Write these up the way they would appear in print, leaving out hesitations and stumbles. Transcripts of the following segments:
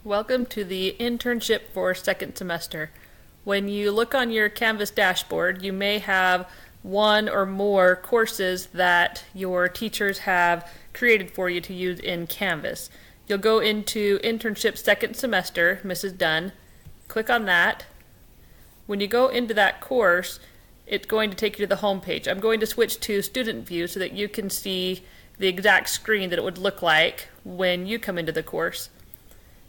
Welcome to the internship for second semester. When you look on your Canvas dashboard, you may have one or more courses that your teachers have created for you to use in Canvas. You'll go into internship second semester, Mrs. Dunn, click on that. When you go into that course, it's going to take you to the home page. I'm going to switch to student view so that you can see the exact screen that it would look like when you come into the course.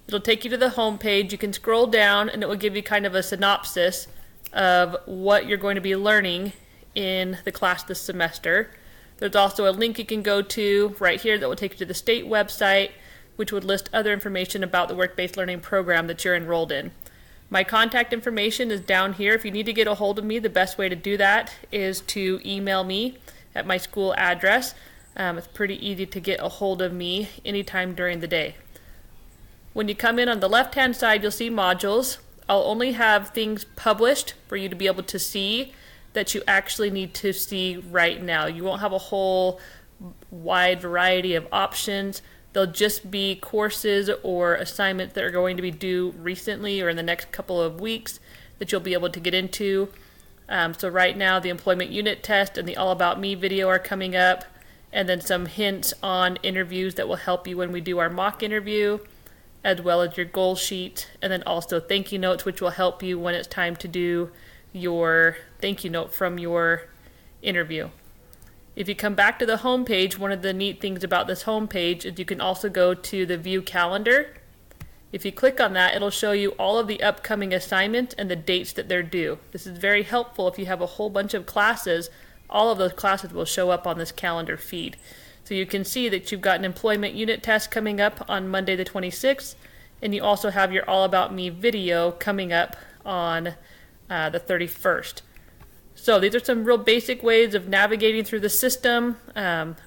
It'll take you to the home page. You can scroll down and it will give you kind of a synopsis of what you're going to be learning in the class this semester. There's also a link you can go to right here that will take you to the state website, which would list other information about the work-based learning program that you're enrolled in. My contact information is down here. If you need to get a hold of me, the best way to do that is to email me at my school address. It's pretty easy to get a hold of me anytime during the day. When you come in on the left-hand side, you'll see modules. I'll only have things published for you to be able to see that you actually need to see right now. You won't have a whole wide variety of options. They'll just be courses or assignments that are going to be due recently or in the next couple of weeks that you'll be able to get into. So right now, the employment unit test and the All About Me video are coming up, and then some hints on interviews that will help you when we do our mock interview, as well as your goal sheet, and then also thank you notes, which will help you when it's time to do your thank you note from your interview. If you come back to the home page, one of the neat things about this home page is you can also go to the view calendar. If you click on that, it'll show you all of the upcoming assignments and the dates that they're due. This is very helpful if you have a whole bunch of classes. All of those classes will show up on this calendar feed. So you can see that you've got an employment unit test coming up on Monday the 26th, and you also have your All About Me video coming up on the 31st. So these are some real basic ways of navigating through the system.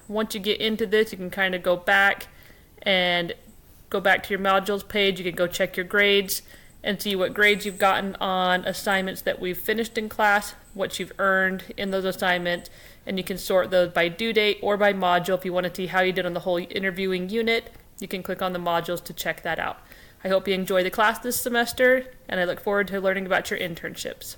Once you get into this, you can kind of go back to your modules page. You can go check your grades and see what grades you've gotten on assignments that we've finished in class, what you've earned in those assignments, and you can sort those by due date or by module. If you want to see how you did on the whole interviewing unit, you can click on the modules to check that out. I hope you enjoy the class this semester, and I look forward to learning about your internships.